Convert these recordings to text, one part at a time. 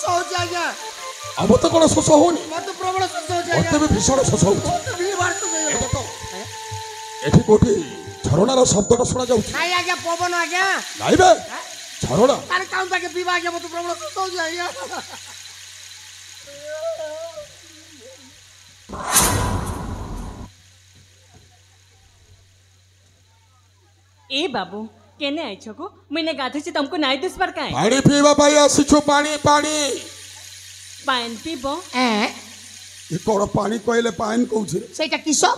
होउछ आज्ञा अब तो कोन शोष होनी मत प्रबल शोष होउछ आज्ञा मते भी भीषण शोष होउछ मत भी बात एटा तो एठी कोठी झरणार शब्दटा सुना जाउछ नाही आज्ञा पवन आज्ञा नाही बे झरणा तार काउन ताके पीबा आज्ञा मत प्रबल शोष होउछ आज्ञा ए बाबू केने आइछो को मैंने गाधे से तुमको नाइ दिस पर काए पानी पीवा पाई आसीछु पानी पानी पान पीबो ए कोन पानी कहले पानी कहउछ सेटा किसो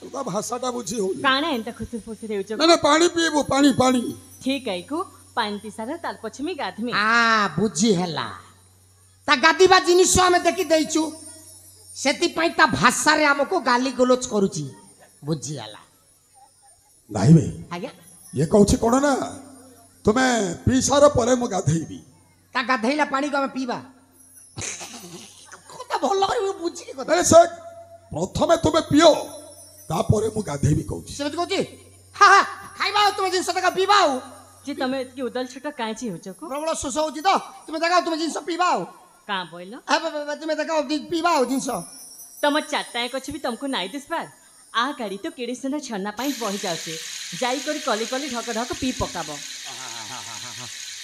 तुका भाषाटा बुझी होनी काना एंता खुसुर फुसुर हेउछो ना ना पानी पीबो पानी पानी ठीक है को पान पी सारा तार पछमी गाधमी बुझी हैला ता गादीबा जिनिस हमें देखि देइछु सेति पई ता भाषा रे हमको गाली गलोच करूची बुझी हैला नाही बे आज्ञा ये कहउछ कोन ना तुमे पी सारा परे मु गाधेबी ता गाधैला पानी को हम पीबा कोता भल करी बुझी के कथा अरे से प्रथमे तुमे पियो ता परे मु गाधेबी कहउछ से कहूची हां हां खाइबा तुम जिंस तक पीबा जे तमे की उदल छोटा कांची हेउछो को प्रबल शोष होउची तो तुम देखाओ तुम जिंस पीबा का बोइलो तुम देखाओ पीबा जिंस तम चारटा कछ भी तुमको नाइ दिस पर आ गाड़ी तो केड़े सुना छन्ना पाई बही जाउछे जाई करी कली कली ढक ढक पी पकाबो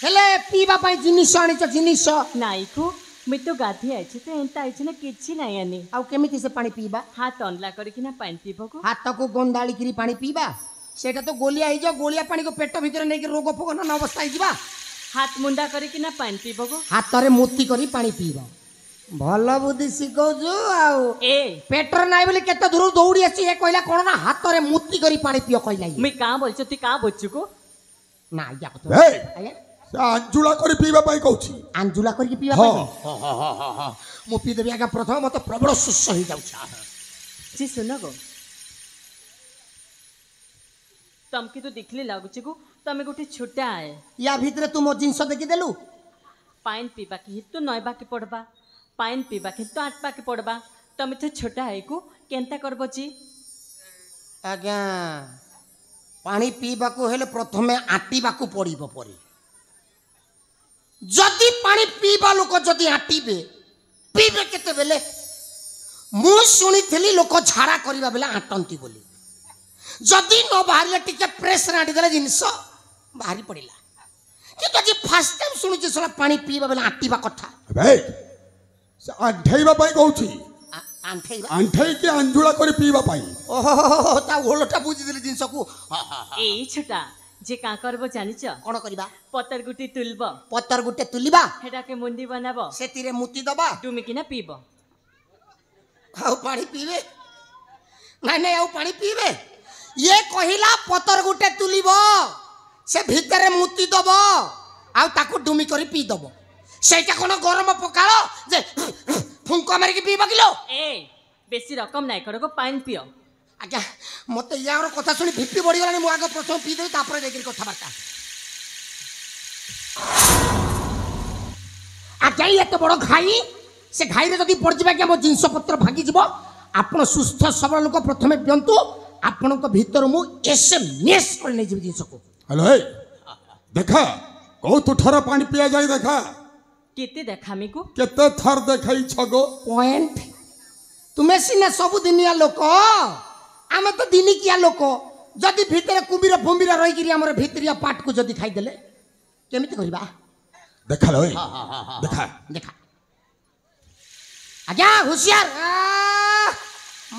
हेले पीबा पाई जिनिस आनी छ जिनिस नाइ को मैं तो गाधी आइछे तो एंता आइछे ना किछि नाइ आनी आउ केमिति से पानी पीबा हाथ अनला करी कि ना पानी पीबो को हाथ को गोंदाली करी पानी पीबा सेटा तो गोलिया ही जो गोलिया पानी को पेट भीतर नहीं कि रोग फोग न अवस्था ही जीवा हाथ मुंडा करी कि ना पानी पीबो को हाथ रे मोती करी पानी पीबा भल बुद्धि सिखौजु आउ ए पेटर नाइ बोली केते दूर दौड़ी आसी ए कहला कोन ना हाथ रे मोती करी पानी पियो कहला मैं का बोलछ तू का बोलछु को ना या को हे आया से अंजुला करी पीवा पाई कहउछ आंजुला करी पीबा पाई मो पी देबी आगा प्रथम मत प्रबल सुस्स हो जाउछा जी सुनो गो तमके तो देखले लागुछ को तमे गोटे छोटा आए या भीतर तू मो जिंस देखि देलु पाइन पीबा के तो नयबा के पड़बा पाइन पीबा के तो आटबा के पड़बा तमे तो छोटा है को केनता करबो जी आज्ञा पानी पीबा को हेले प्रथमे आटीबा को पड़िबो परी जदि पानी पीबा लोक जदि आटीबे पीबे केते बेले मु सुनिथिली लोक झाड़ा करिबा बेले आटंती बोली जदि न बाहरिले टिके प्रेस राडी देले जिंस बाहरी पड़िला कि जी फर्स्ट टाइम सुनु जे सला पानी पीबा बेले आटीबा कथा बे से अंठैबा पाई कहउछ आंठैबा अंठै के अंजुला करी पीवा पाई ओहो ता ओलटा बुझी देले जिंस को ए छोटा जे का करबो जानिछ कोन करिबा पतर गुटी तुलबो पत्तर गुटे तुलिबा हेडा के मुंडी बनाबो सेतिरे मुती दबा तुमी किना पीबो आउ पानी पीबे नहीं नहीं आउ पानी पीबे ये कहिला पतर गुटे तुलिबो से भीतर मुती दबो आउ ताको डुमी करी पी दबो सेटा कोन गरम पकालो जे फुंको मारी के पीबा किलो ए बेसी रकम नाइ करको पानी पियो आज्ञा मते यार कथा सुनी भिपी बड़ी गलानी मु आगे प्रथम पी देबी तापर देखि कथा बार्ता आज्ञा ये तो बड़ घाई से घाई रे जदी पड़ जिबा के मो जिंस पत्र भागी जिवो आपण सुस्थ सबल लोक प्रथमे पियंतु आपण को भीतर मु एसएमएस कर नै जिवि जिंस को हेलो हे देखा को तू ठरा पानी पिया जाई देखा केते देखामी को केते थर देखाई छगो पॉइंट तुमे सिना सब दिनिया लोक आमे तो दिनिकिया लोक जदि भीतर कुबीर फुंबीर रही गिरी हमर भीतरिया पाट को जदि खाई देले केमिति करबा देखा लो देखा देखा आज्ञा होशियार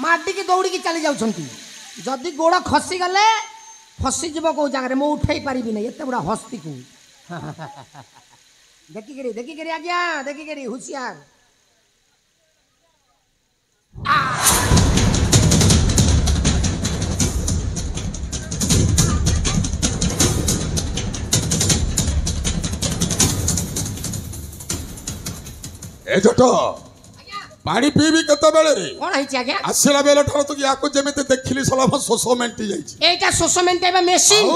माटी की दौड़ी की चली जाउछंती जदि गोड़ खसी गले फसी जीव को जगह मो उठाई पारिबी नहीं एते बड़ा हस्ती को देखी करी आज्ञा देखी करी होशियार ए छोटो पानी पीबी केते बेले रे कोन है आज्ञा आसिला बेले ठार तो याको जेमेते देखिली सला सोसो मेंटी जाईची एटा सोसमेंट एबा मेसिन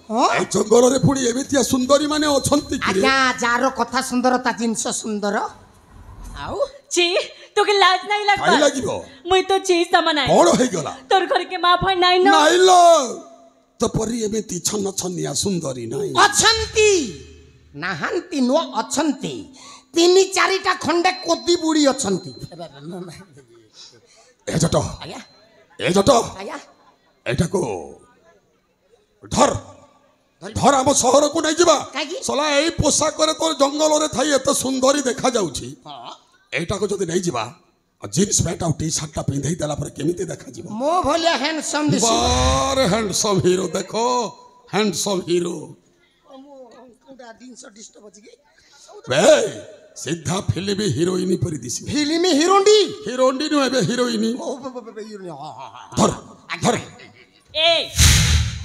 ए जंगल रे पुडी एमितिया सुंदरी माने अछंती कि आज्ञा जारो कथा सुंदरता जिंस सुंदर आउ छी तो के लाज नहीं लगबा काई लागिबो मुई तो छी समान आइ कोन होई गला तोर घर के मां भाई नाही न नाही लो तो परी एमिति छन्न छन्निया सुंदरी नाही अछंती नाहंती नो अछंती ତିନି ଚାରିଟା ଖଣ୍ଡେ କୋଦି ବୁଢୀ ଅଛନ୍ତି। ଏ ଜଟ ଆଜ୍ଞା ଏ ଜଟ ଆଜ୍ଞା ଏଟାକୁ ଧର ଧର ଆମ ସହରକୁ ନେଇଯିବା। କାହିଁକି? ସଲା ଏଇ ପୋଷାକରେ ତୋର ଜଙ୍ଗଲରେ ଥାଇ ଏତେ ସୁନ୍ଦରୀ ଦେଖା ଯାଉଛି। ଏଇଟାକୁ ଯଦି ନେଇଯିବା ଜିନ୍ସ ପ୍ୟାଣ୍ଟ ଆଉ ଟି ସାର୍ଟଟା ପିନ୍ଧେଇ ଦେଲା ପରେ କେମିତି ଦେଖାଯିବ? ମୋ ଭଳିଆ ହ୍ୟାଣ୍ଡସମ୍ ଦିଶିବ। ବାରେ ହ୍ୟାଣ୍ଡସମ୍ ହିରୋ ଦେଖ ହ୍ୟାଣ୍ଡସମ୍ ହିରୋ। ବେ ସିଧା ଫିଲ୍ମ ହିରୋଇନ ପରି ଦିଶିବ। ଫିଲ୍ମ ହିରୋଣ୍ଡି ହିରୋଇନ ନୁହେଁ ଏବେ ହିରୋଇନ। ଧର ଧର ଏ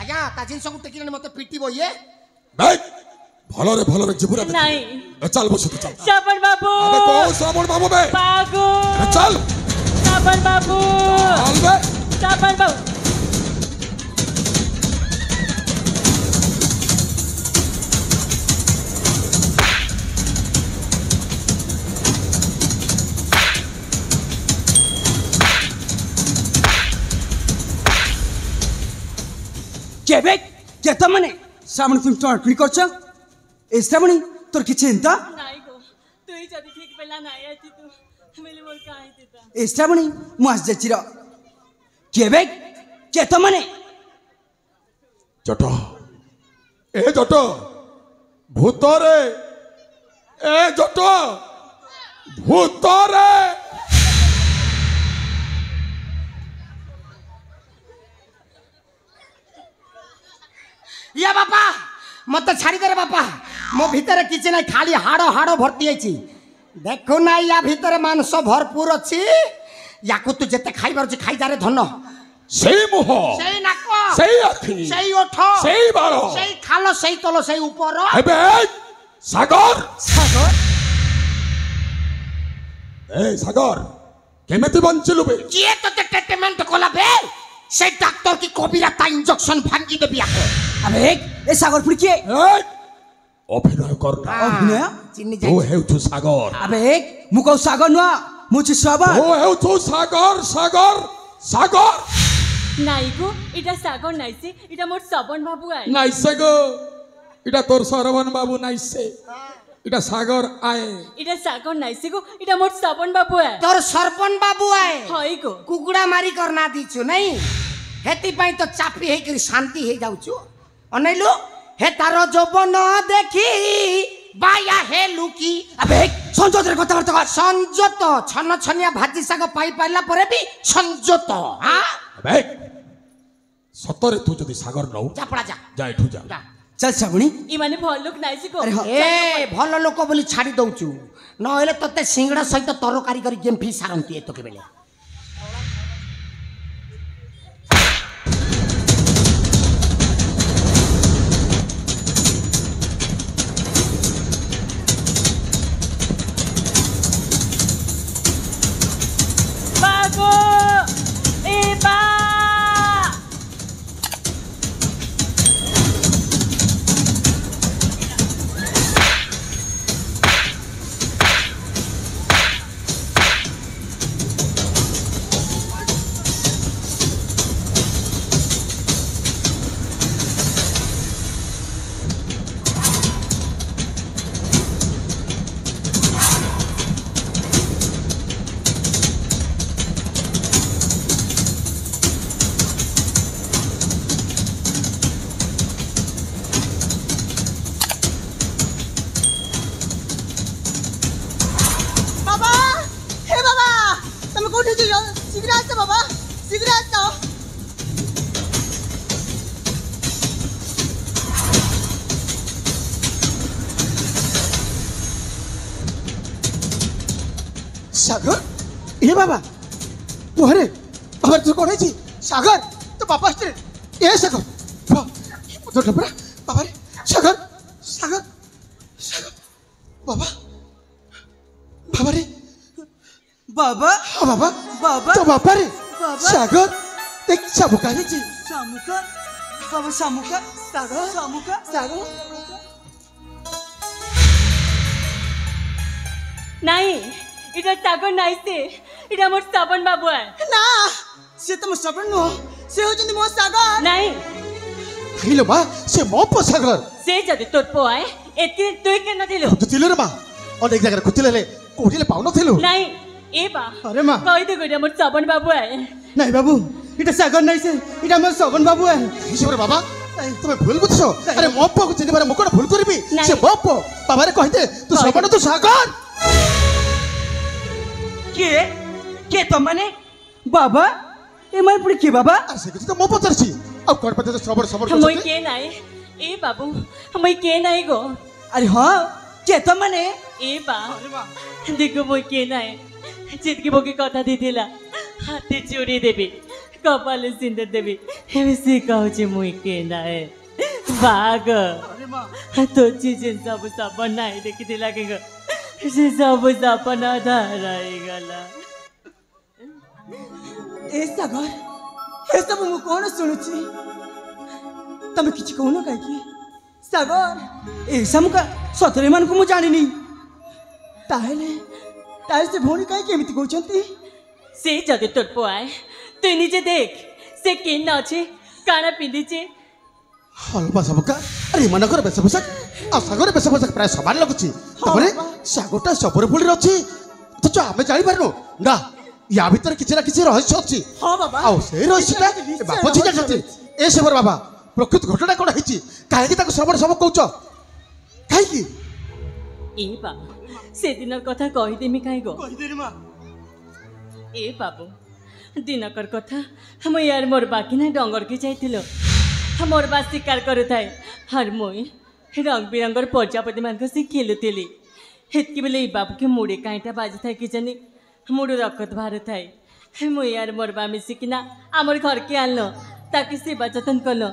ଆଜ୍ଞା ତା ଜିନିଷକୁ ଟେକିଲେଣି ମତେ ପିଟିବ ଇଏ। ବେ ଭଲରେ ଭଲରେ ଯିବୁରା ଦେଖ। ନାଇଁ ଚାଲ ବସୁତ ଚାଲ। ଶ୍ରାବଣ ବାବୁ ଆବେ କୋଉ ଶ୍ରାବଣ ବାବୁ ବେ? ବାଗୁ ଚାଲ ଶ୍ରାବଣ ବାବୁ ଚାଲ ବେ। ଶ୍ରାବଣ ବାବୁ কেবে কেতা মানে শ্রাবণী তুমি টর্টনি করছ এ শ্রাবণী তোর কি চিন্তা ନାଇଁ ଗୋ ତୁଇ ଯଦି ଠିକ ବେଲା ନାଇଁ ଆଇତି ତୁ ବେଲେ ମୋର କାହିଁ ଦିତା এ শ্রাবণী মু আস যাচ্ছি র কেবে কেতা মানে জট এ জট ভূতরে এ জট ভূতরে ইয়া বাপা মতে ছাড়ি দে রে বাপা। মো ভিতরে কিছু নাই খালি হাড় হাড় ভর্তি হয়েছি। দেখো না ইয়া ভিতরে মাংস ভরপুর অছি। ইয়াকু তু যেতে খাইবার আছে খাইদারে ধন। সেই মুহ সেই নাক সেই আখি সেই ওঠ সেই বাল সেই খাল সেই তল সেই উপর। ଏବେ ସାଗର সাগর ଏ ସାଗର କେମିତି ବଞ୍ଚିଲୁ ବେ? কিয়ে তোতে ট্রিটমেন্ট কলা বে? সেই ডাক্তার কি কবিরা তা ইনজেকশন ভাঙ্গি দেবি আকে। আবে এ সাগর পুরি কে এই, অভিনয় কর না। অভিনয় চিনি ତୁ যাই ହେଉଛୁ ସାଗର। আবে মু কও সাগর নয়া মু ছি শ্রাবণ ତୁ ହେଉଛୁ ସାଗର ସାଗର ସାଗର। ନାଇଁ ଗୋ ଏଟା ସାଗର ନାଇସେ ଏଟା ମୋର ଶ୍ରାବଣ ବାବୁ ଆଏ ନାଇସେ ଗୋ এটা তোর সরবন বাবু নাইসে এটা সাগর আয়ে। ଏଟା ସାଗର ନାଇସେ ଗୋ ଏଟା ମୋର ଶ୍ରାବଣ ବାବୁ ଆଏ তোর সরপন বাবু আয় ହଇ ଗୋ কুকুড়া মারি কর না দিছু নাই হেতি পাই তো চাপি হেই করি শান্তি হেই যাউছু। অনাইলু হে তার যৌবন দেখি বায়া হে লুকি। আবে সংযতের কথাবার্তা কর সংযত ছন ছনিয়া ভাজি শাগ পাই পাইলা পরে বি সংযত। হ্যাঁ আবে সতরে তু যদি সাগর নও চাপড়া যা যা এঠু যা। যা। চল শ্রাবণী ইমানে ভাল লোক নাইসে গো আরে হ এ ভাল লোক বলি ছাড়ি দউছু নহলে তোতে সিংড়া সহিত তরকারি করি গেমফি সারন্তি এতকে বেলে। বাগো এ বা বাবা হে বাবা তুমি কোথায় ছিল শীঘ্র আসো বাবা শীঘ্র আসো সাগর এ বাবা ওরে আবার তুই করেছি সাগর তো বাবা আসছে এ সাগর তোর বাবা রে সাগর সাগর সাগর বাবা বাবা রে বাবা বাবা বাবা তো বাবা রে বাবা। সাগর দেখ চাবুক আনেছি শামুকা বাবা শামুকা সাগর শামুকা সাগর নাই এটা সাগর নাইসে এটা আমার শ্রাবণ বাবু আয় না সে তো শ্রাবণ নୁହଁ সে হচ্ছেন ମୋ ସାଗର নাই ଖାଇଲ ମା ସେ ମୋ ପୁଅ ସାଗର ସେ ଯଦି ତୋର ପୁଅ ଆଏ ଏଥିରେ ତୁଇ କେନ ଥିଲୁ ତ ଥିଲେ ରେ ମା অনেক জায়গায় খুঁজছিলে কোটিলে পাউনথিলু নাই এ বা আরে মা কইতে কইতে আমার শ্রবণ বাবু আয় নাই বাবু এটা সাগর নাই সে এটা আমার শ্রবণ বাবু হিসাবে বাবা তুমি ভুল বুঝছ আরে ମୋ ପୁଅକୁ ଚିହ୍ନିବାରେ ମୁଁ କଣ ଭୁଲ କରିବି ସେ ମୋ ପୁଅ ବାବାରେ କହିଦେ ତୁ ଶ୍ରବଣ ତୁ ସାଗର କିଏ କିଏ ତମାନେ ବାବା ଏମାନେ ପୁଣି କିଏ ବାବା আর সে কিছু তো মো পচারছি আর কোন পচারছে শ্রবণ শ্রবণ মই কে নাই এ বাবু মই কে নাই গো আরে হ্যাঁ କିଏ ତମାନେ এ বা দেখো মই কে নাই চিতকি বকি কথা দিদিলা হাতে চুরি দেবি কপালে সিন্দুর দেবি এমনি সে কହୁଛି মই কে নাই বাগ তো চিজিন সব সপন নাই ଦେଖିଥିଲା କି গো সে সব সপন ধরাই গলা ଏ ସାଗର ଏସବୁ ମୁଁ କ'ଣ ଶୁଣୁଛି ତମେ କିଛି କହୁନ କାହିଁକି ସାଗର ଏସବୁ ସତରେ ଏମାନଙ୍କୁ ମୁଁ ଜାଣିନି ତାହେଲେ ସେ ଭଉଣୀ କାହିଁକି ଏମିତି କହୁଛନ୍ତି ସେ ଯଦି ତୋର ପୁଅ ଆଏ তুই নিজে দেখ সে কেন আছে কাଣା পিঁধিছে হলবা সবকা আরে এମାନଙ୍କର বেশ পোশাক আর সাগরের বেশ পোশাক প্রায় সমান লাগুଛି তারপরে সাগরটা সবরে ফুলি ଅଛି অথচ ଆମେ ଜାଣିପାରୁନୁ না ୟା ଭିତରେ କିଛି ନା କିଛି ରହସ୍ୟ ଅଛି ହଁ ବାବା ଆଉ ସେଇ ରହସ୍ୟଟା ବାପ ଜି ଜାଣିଛନ୍ତି ଏ ସେବର ବାବା ପ୍ରକୃତ ଘଟଣା କ'ଣ ହେଇଛି କାହିଁକି ତାକୁ ଶ୍ରବଣ ସବୁ କହୁଛ କାହିଁକି এ বাবু সেদিনের কথা কহিদেমি কাই গো କହିଦେଲି ମା এ বাবু দিনকর কথা মুই আর মোর বাকি না ডঙ্গরকে যাইছিল মোর বা শিকার করুথাই আর মুই রং বিরঙ্গর প্রজাপতি ମାନଙ୍କ সে খেলুଥିଲି হেতকি বেলে এই বাবুকে মুড়ে কাইটা বাজি থাই কি জানি মুড়ু রকত বাহার থাই মুই আর মোর বা মিশিকিনা আমার ঘরকে আনলো তাকে সেবা যত্ন করলো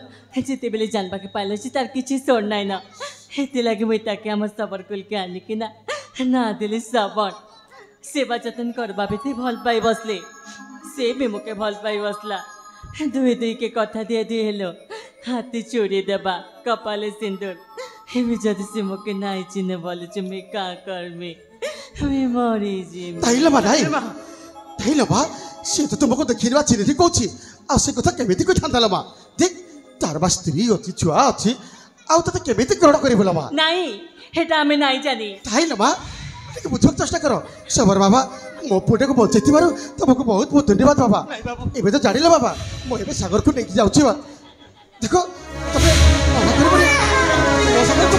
যেতেবেলে জানবাকে পাইলো যে তার কিছু সোর নাই না হেতে লাগে মুই তাকে আমার সবর কুলকে আনিকিনা না দিলে সবর সেবা যত্ন করবা বেতে ভাল পাই বসলে সে ବି মোকে ভাল পাই বসলা দুই দুইকে কথা দিয়ে দিয়ে হেলো হাতে চুরি দেবা কপালে সিন্দুর এমনি যদি সে মোকে নাই চিনে বলে তুমি কা করবে আমি মরি যাবি তাইলে মা নাই তাইলে মা সে তো তোমাকে ଦେଖିବା ଚିହ୍ନିକି କହୁଛି ଆଉ ସେ କଥା କେମିତି କହିଥାନ୍ତା ଲୋ ମା ଦେখ ତାର ବା ସ୍ତ୍ରୀ ଅଛି ଛୁଆ ଅଛି ଆଉ ତତେ କେମିତି ଗ୍ରହଣ କରିବ ଲୋ ମା নাই এটা আমি নাই জানি ତାଇଲେ ମା ଟିକେ ବୁଝିବାକୁ ଚେଷ୍ଟା କର ସବର ବାବା ମୋ ପୁଅଟାକୁ ବଞ୍ଚେଇଥିବାରୁ ତମକୁ ବହୁତ ବହୁତ ଧନ୍ୟବାଦ ବାବା ଏବେ ତ ଜାଣିଲ ବାବା ମୁଁ ଏବେ ସାଗରକୁ ନେଇକି ଯାଉଛି ବା ଦେଖ ତମେ ମନା କରିବନି ମୋ ସାଙ୍ଗରେ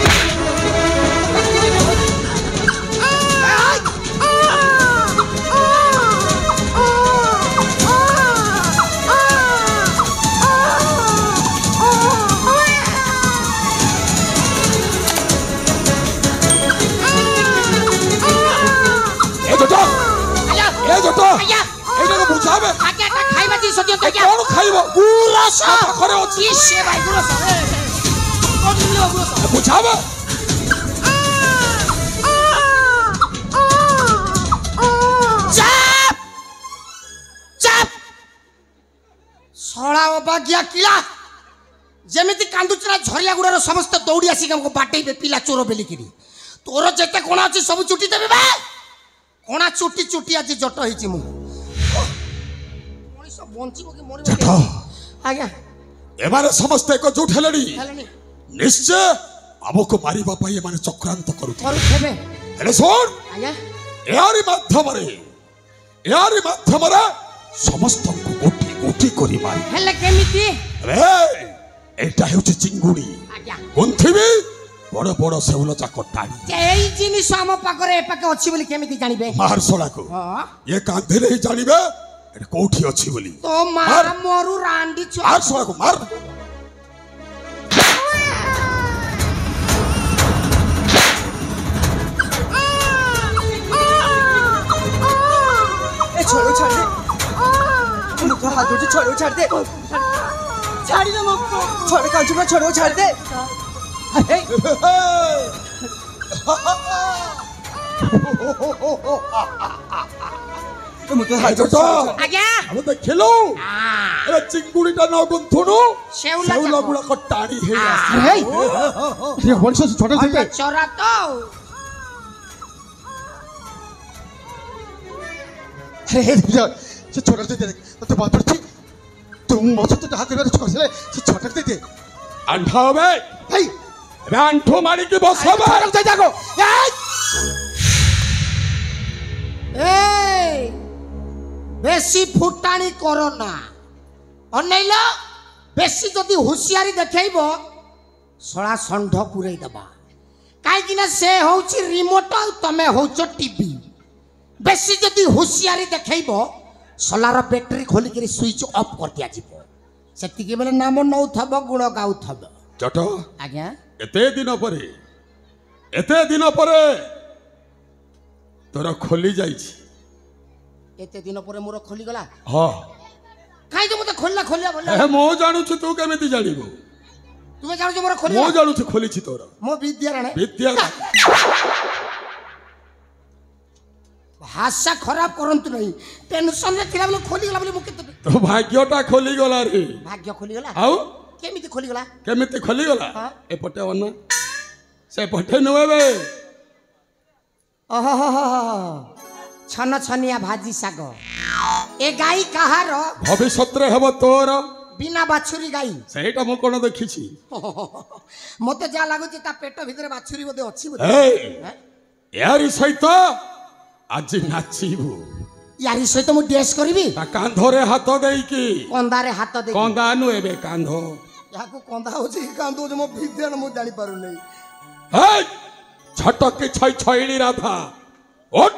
এইটাকে বুঝাবে আগে একটা খাইবা জিনিস দিও তো আগে কোন খাইব গুরস ঘরে আছে কি সে ভাই গুরস কোন নিলো গুরস বুঝাবে চাপ চাপ সড়া অবাগিয়া কিলা যেমিতি কান্দুচরা ঝরিয়া গুড়ার সমস্ত দৌড়ি আসি আমাকে বাটেইবে পিলা চোর বেলিকিরি তোর যেতে কোণ আছে সব চুটি দেবে বে কোণা চুটি চুটি আজ জট হয়েছি মু মଣିଷ বঞ্চিব কি মরিব জট আজ্ঞা এবারে সমস্ত একজুট হেলেনি হেলেনি নিশ্চয় আমাকে মারিবা পাই এমানে চক্রান্ত করুথিবে করুথেবে হেলে শোন আজ্ঞা এয়ারি মাধ্যমরে সমস্তଙ୍କୁ গোটি গোটি করি মারি হেলে কেমিতি রে এইটা হচ্ছে চিঙ্গুড়ি আজ্ঞা গুন্থিবি বড় বড় সেউল চাক টানি এই জিনিস আম পাখরে এ পাকে অছি বলি কেমিতি জানিবে মার সোলাকু হ্যাঁ এ কাঁধিলে জানিবে এটা কোঠি অছি বলি তো মা মার। মরু রান্ডি চো মার সোলাকু মার ए छोड़ो छाड़ दे मुझे तो हाथ जोड़ छोड़ो छाड़ दे ছাড়ি না মুখ छोड़ो काजू का छोड़ो छाड़ दे अरे मुझे हाथ जोड़ আজ্ঞা আমি দেখিলু এ চিঙ্গুড়িটা না গুন্থুনু শেউলা সেউল চাক। গুড়াক টানি হে আসে আরে ये मनुष्य से छोटा थे চরা তো अरे हे से छोटा थे तो बात पड़ती तुम मौसम तो हाथ में छोड़ से छोटा थे আন্ঠা হবে भाई এবে আন্ঠু মারি কি বসাবে छोटा थे जागो ए बेसी फुटाणी करो ना अनैल बेसी जदि हुशियारी देखैब सळा षंढ पुरई दबा काई ना से होउची रिमोट आ तमे होउचो टीवी बेसी जदि हुशियारी देखैब सोलार बैटरी खोली के स्विच ऑफ कर दिया जीवो सेति के बेले नाम नौ थब गुण गाउ थब जट आज्ञा एते दिन परे तोरा खोली जाइछि एते दिन परे मोर खोली गला हां काई तो मते खोलला खोलिया बोला ए मो जानु छु तू केमिति जानिबो तुमे जानो जे मोर खोली मो जानु छु खोली छि तोरा मो विद्या राणे विद्या भाषा खराब करंतु नहीं टेंशन रे थिला बोले खोली गला बोले मु केते तो भाग्यटा खोली गला रे भाग्य खोली गला आउ केमिति खोली गला केमिति खोली गला हाँ। ए पटे वना से पटे नुएबे ओहो छन छनिया भाजी साग ए गाई कहार भविष्यत रे हबो तोर बिना बाछुरी गाई सेटा मु कोन देखिछि मते जा लागुची ता पेट भितरे बाछुरी बोधे अछि बोधे ए यारी सहित आज नाचिबु यारी सहित मु डेस करबी ता कांधरे हाथ देई की कंदारे हाथ दे कंदा नुएबे कांधो याको कंदा होची कांदो जे मो विद्या न मु जानि पारु नै ए छटक छई छईली राधा ओट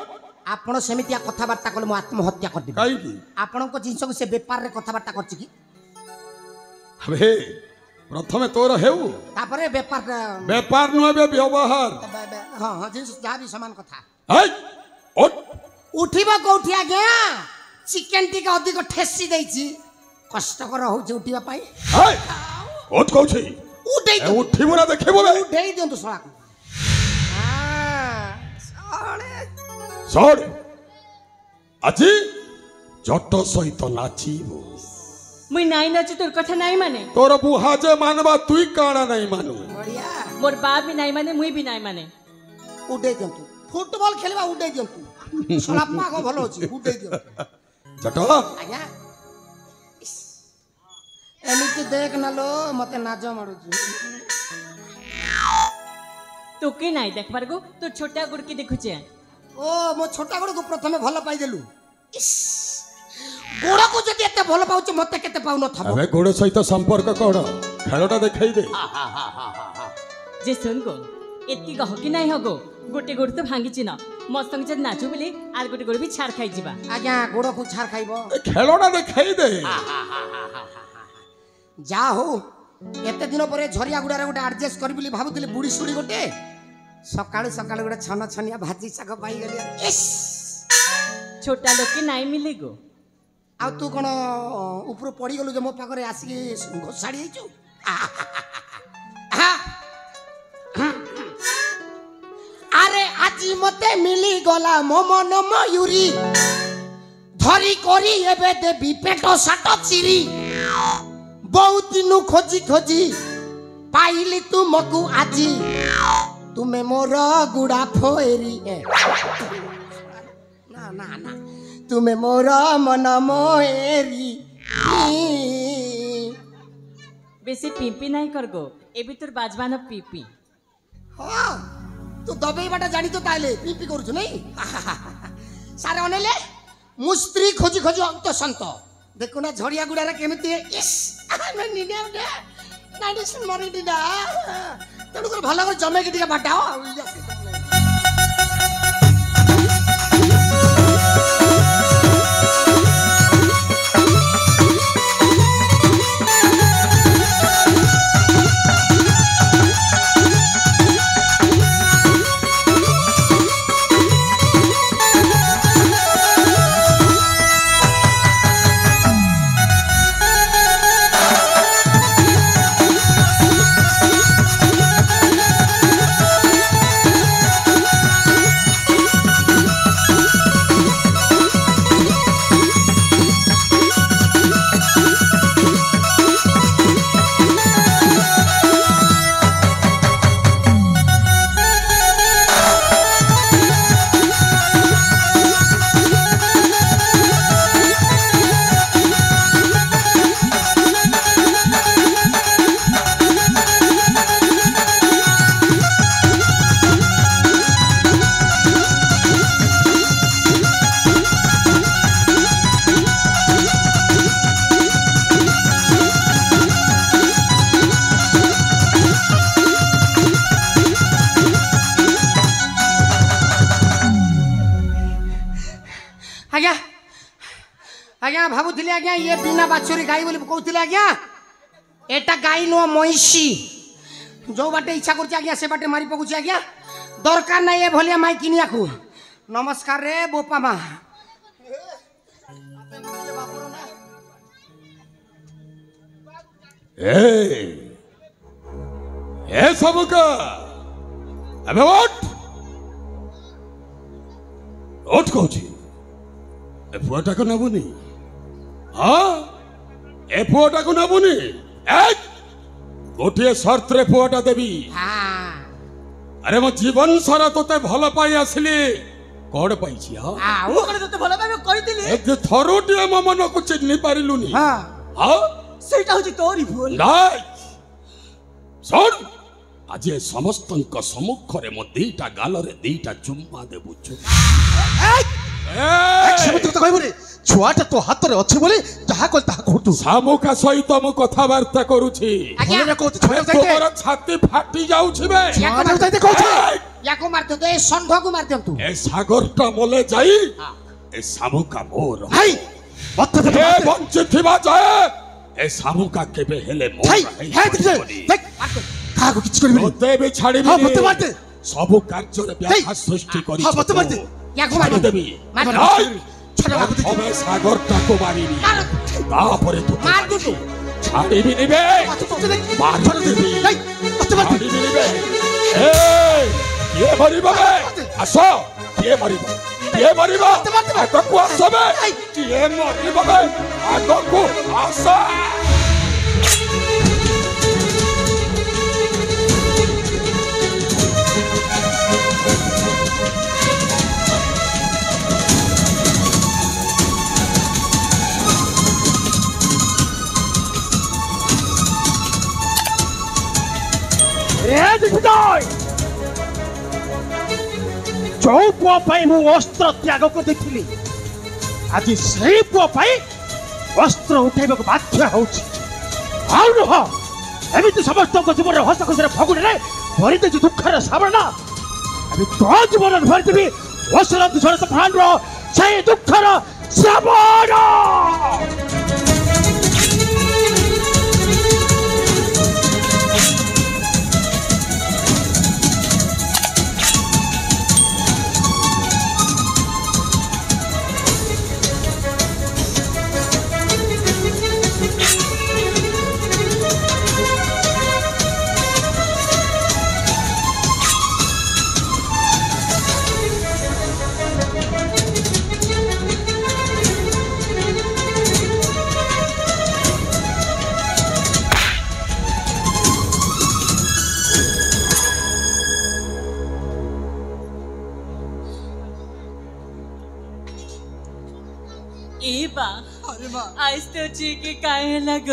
आपण सेमितिया कथाबार्ता कले मु आत्महत्या कर दिबी काई की आपण को जिंस को से व्यापार रे कथाबार्ता करछि की अबे प्रथमे तोर हेउ तापरे व्यापार नुएबे व्यवहार हां हां जिंस जा भी समान कथा ए ओट उठिबा कोठी आ गया चिकन टिका अधिक ठेसी देछि कष्टकर होउछि उठिबा पाई ए ओट कहछि उठै ए उठिबो ना देखिबो बे उठै दियंतु सळा को साळे सर আজি जट सहित नाचिबो मुई नाई नाची तोर कथा नाई माने तोर बुहा जे मानबा तुई काणा नहीं मानु बढ़िया मोर बाप भी नाई माने मुई भी नाई माने उठै दियंतु फुटबॉल खेलबा उठै दियंतु सळा पागो भलो अछि उठै दियंतु जट आज्ञा एमिति देख ना लो मते नाज मारुछु तो के नाई देखबार को तो छोटा गुड़की देखुचे ओ मो छोटा गोड़ को प्रथमे भलो पाई देलु गोड़ को जति एते भलो पाउछ मते केते पाउ न थबो अबे गोड़ सहित संपर्क कोड खेलटा देखाई दे जे सुन को एत्ती कह कि नाई हगो गोटे गोड़ तो भांगी चिना मस्त संग नाचो बोले आर गोटे गोड़ भी छाड़ खाई जिबा आज्ञा गोड़ को छार खाइबो खेलटा देखाई दे जा हो एते दिन परे झरिया गुडारे गोटे एडजस्ट कर बिली भाबुतली बुडी सुडी गोटे सकाळु सकाळु गोटे छन छनिया भाजी साग पाई गेली इस छोटा लोग के नाई मिले गो आ तू कोन ऊपर पड़ी गेलु जे मो पाखरे आसी घोसाड़ी आइछु अरे आजी मते मिली गला मो मन मयूरी धरी करी एबे देबी पेट साट चिरी बहुत दिनु खोजी खोजी पाइली तुमको आजी तुमे मोर गुड़ा फोरी ना ना ना तुमे मोर मन मोएरी बेसी पीपी नाई कर गो ए भी तोर बाजबान पीपी हाँ तू दबई बाटा जानी तो ताले पीपी करू नहीं सारे अनेले मु स्त्री खोजी खोजी अंत संत देखो ना झड़िया गुड़ा रे केमिति इस मैं निने उडे नाडी सुन मरि दिदा तेणु कर भलो कर जमे के टिके बाटाओ आज्ञा भावुली आज्ञा ये बिना बाछुरी गाई बोली कहते आज्ञा एटा गाई नुह महिषी जो बाटे इच्छा कर आज्ञा से बाटे मारी पकुची आज्ञा दरकार ना ये भलिया माई किनिया को नमस्कार रे बोपा मा ए सबका अबे उठ कहूँ ए पुआटा को नबुनी हाँ ए पुआटा को नबुनी गोटे सर्त रे पुआटा देवी अरे मो जीवन सारा तोते भल पाई आसली कौन पाई तोते भल पाई कहितली थरुटी मो मन को चिन्ह पारिलुनी हाँ सेटा होची तोरी भूल नाइ सुन आज ए समस्तंक सम्मुखरे मो दीटा गालरे दीटा चुम्मा देबुछु छुआटा तो हाथ रे अच्छे बोले जहा कल ताहा कहतु सामुका सहित मो कथा वार्ता करूछि बोले कहतु छुआ तोर छाती फाटी जाउछि बे छुआ जाते कहतु याको मार दे ए संढ को मार दंतु ए सागरटा मोले जाई ए सामुका मोर हाय मत ए बंचिथिबा जाए ए सामुका केबे हेले मोर हाय देख काहा को किछ करबी तोते भी छाड़ीबी हां मत मारते सब कार्य रे व्याघात सृष्टि करी हां मत मारते याको मार देबी मार हमें सागरटा को मारिबी तापरे तू मार दू तू छाड़ीबी निबे मार देबी मत मारते छाड़ीबी निबे ए ये मरिबा बे आसो ये मरिबा आगो को आसो बे ये मरिबा बे आगो को आसो जो पुआ मु अस्त्र त्याग कर देखिली आज से पुआ अस्त्र उठाइबा को बाध्य होउछि आउ न एमिति समस्त जीवन हस खुशी फगुड़े भरी दे दुखर सावना अभी तो जीवन भरी देवी वसर दूषण तूफान से दुखर श्रावण आज तो चीकी काहे लग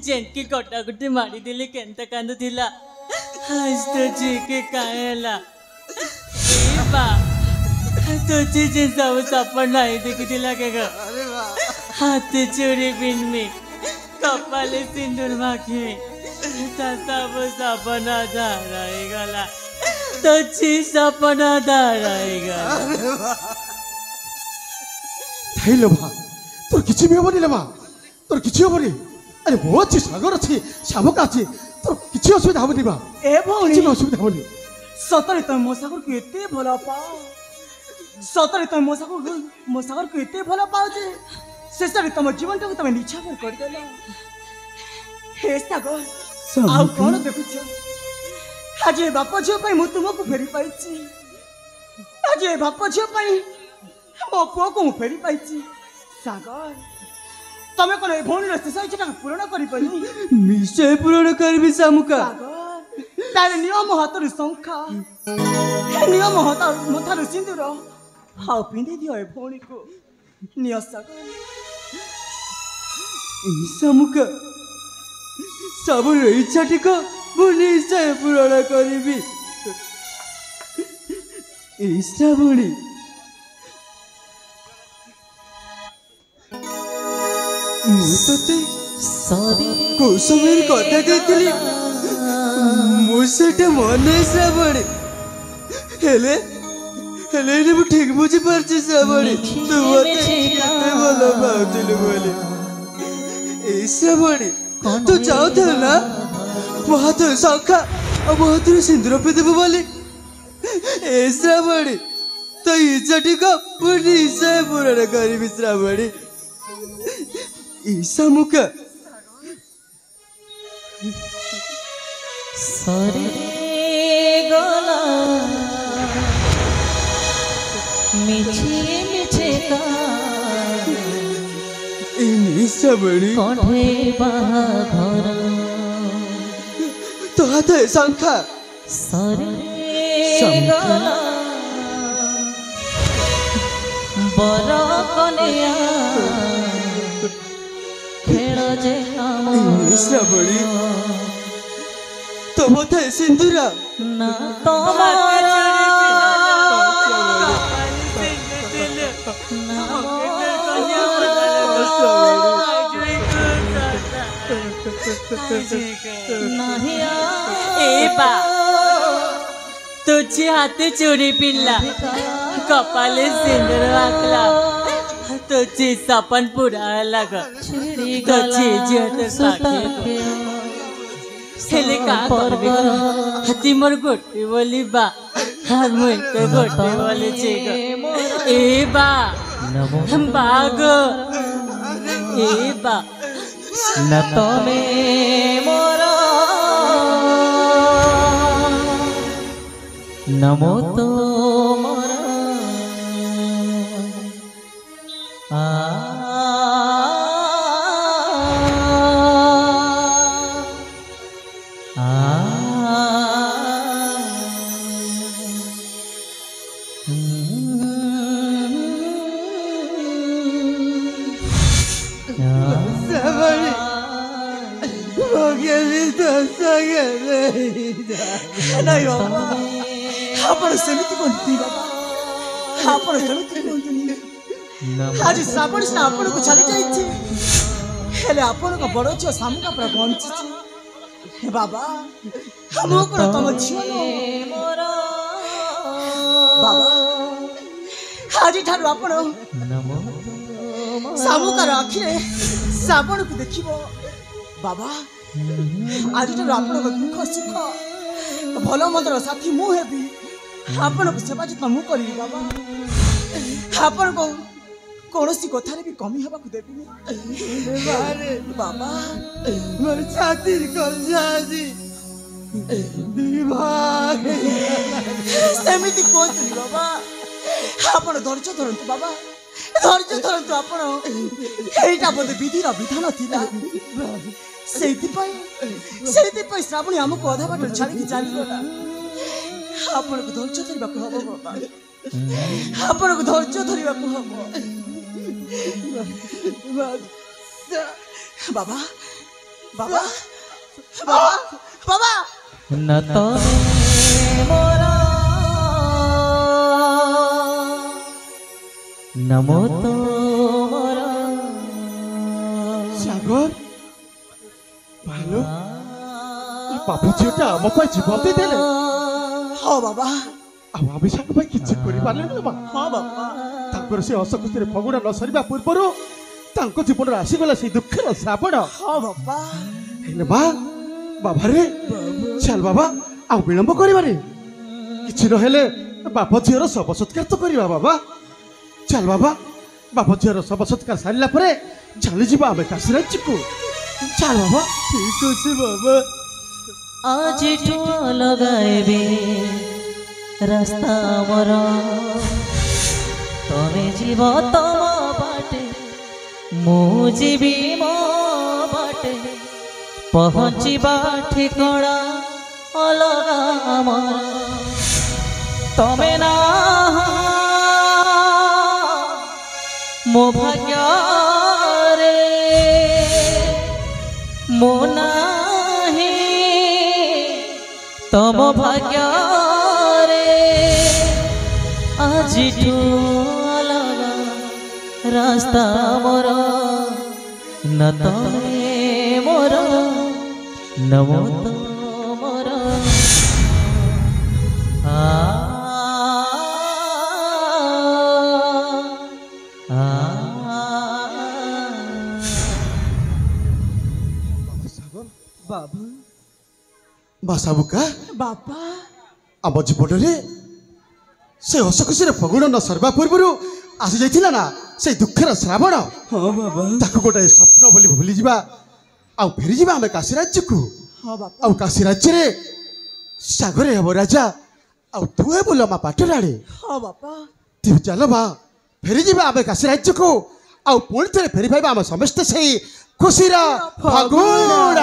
जेनकी गोटा गोटी मारी दिले केंता कांद दिला आज तो चीकी काहे ला ए बा तो चीजे सब सपन नहीं देखी दिला के ग हाथ चूड़ी बिन में कपाले सिंदूर माखे ता सब सपना धाराएगा तो ची सपना धाराएगा थाइलो भा तोर किछि भी होबनी लेबा तोर किछि होबनी अरे बहुत छि सागर अछि शामुका अछि तोर किछि असुविधा होबनी बा ए भौणी किछि असुविधा होबनी सतरे त मो सागर को एते भला पाओ सतरे त मो सागर को एते भला पाओ जे शेषरे तम जीवन को तमे निछावर कर देला हे सागर आउ कोन देखुछ आज ए बाप झियो पई मु तुमको फेरी पाइछि आज ए बाप झियो पई मो पुओ को फेरी पाइछि सागर तमे कोन ए भौणी रस्ते सहित पूर्ण करि पनी निश्चय पूर्ण करबी सामुका सागर तार नियम हातर संखा नियम हातर मथार सिंदूर हाउ पिंदे दियो ए भौणी को निय सागर सामुका सबुर इच्छा टिक मु निश्चय पूर्ण करबी ए श्रावणी मुझे कुसुमेर कथा कहती मुझे मन श्रावणी हेले हेले मु ठीक बुझी पारछि श्रावणी तू मते ଭଲ ପାଉଥିଲୁ ବୋଲି ଏଇ ଶ୍ରାବଣୀ ତୁ ଚାହୁଁଥିଲୁ ନା ମୋ ହାତରେ ଶଙ୍ଖା ଆଉ ମୋ ହାତରେ ସିନ୍ଦୁର ପିନ୍ଧିବୁ ବୋଲି ଏ ଶ୍ରାବଣୀ ତ ଇଚ୍ଛାଟିକ ମୁଁ ନିଶ୍ଚୟ ପୂରଣ କରିବି ଶ୍ରାବଣୀ ईशा मुका सरे गला मिछे मिछे का ईशा बड़ी कढ़े बाघर तो हाथ है शंखा सरे गला बर कन्या श्रावणी तो मत सिंदूरा ना तुम्हारा तुझे हाथ चोरी पिल्ला कपाले सिंदूर आखला तुझे सपन पूरा लगा तुझे जत पाके हेले का करबे हाथी मोर गोटे बोली बा हार मोय तो गोटे बोली छेगा ए बा हम बाग ए बा न तमे मोर नमो तो मोर आ नहीं बाबा आपण सेमिति कोंती बाबा आपण सेमिति कोंती आज श्रावण से आपण को चली जाइछि हेले आपण को बड़ छ सामका पर पहुंची हे बाबा हम को तम छियो बाबा आज ठार आपण सामुका राखिले श्रावण को देखिबो बाबा आज ठार आपण को दुख सुख भल मंदर साथी मु हेबी आपण को सेवा जत्न मु करी बाबा आपण को कौनसी कथारे भी कमी हवा को देबी बाबा मोर छाती कर जाजी विभाग सेमिति कोंतनी बाबा आपण धैर्य धरंतु बाबा धैर्य धरंतु आपण एटा बोले विधि रा विधान थिला सेति पई श्रावणी हमको अधा बाट छाड़ी की चली गला आपण को धैर्य धरिबा को हबो बाबा आपण को धैर्य धरिबा को हबो बाबा बाबा बाबा बाबा न तो मोरा नमो तो मोरा सागर भालो बाबू झीटा आम जीवन दे देले हाँ बाबा आम साग किसी कर बाबा हाँ बाबा तांकर से हस खुशी फगुणा न सरिबा पूर्व जीवन आसीगला से दुखर श्रावण हाँ बाबा हेले बा बाबा रे चल बाबा आ विलंब करिबारे किछि नहेले बाप झीर शव सत्कार तो करबा बाबा चल बाबा बाप झीर शव सत्कार सारिला परे चली जीवा आमे काशीराज को चल बाबा ठीक अछि बाबा आज ठो लगाएबे रास्ता मोर तमे जीव तम बाटे मु जीवी मो बाटे पहुँचीबा ठिकଣା अलगा मोर तमे ना मो भाग्य रे मो नाही तम भाग्य रे आज अलगा रास्ता मोर न तमे मोर नमो तो मोर आ बाबा बासाबुका बापा आम जीवन से हस खुशी फगुण न सरवा पूर्व आसी जाइथिला ना से दुखर श्रावण हाँ बाबा ताकू गोटे स्वप्न बोली भूली जा आउ फेरी जा आम काशी राज्य को हाँ बापा आउ काशी राज्य रे सागरे हम राजा आउ तू हे बोल मा पाटराणी हाँ बापा तू चल बा फेरी जा आम काशी राज्य को आउ पुणी थे फेरी पाइबा आम समस्त से खुशी फागुण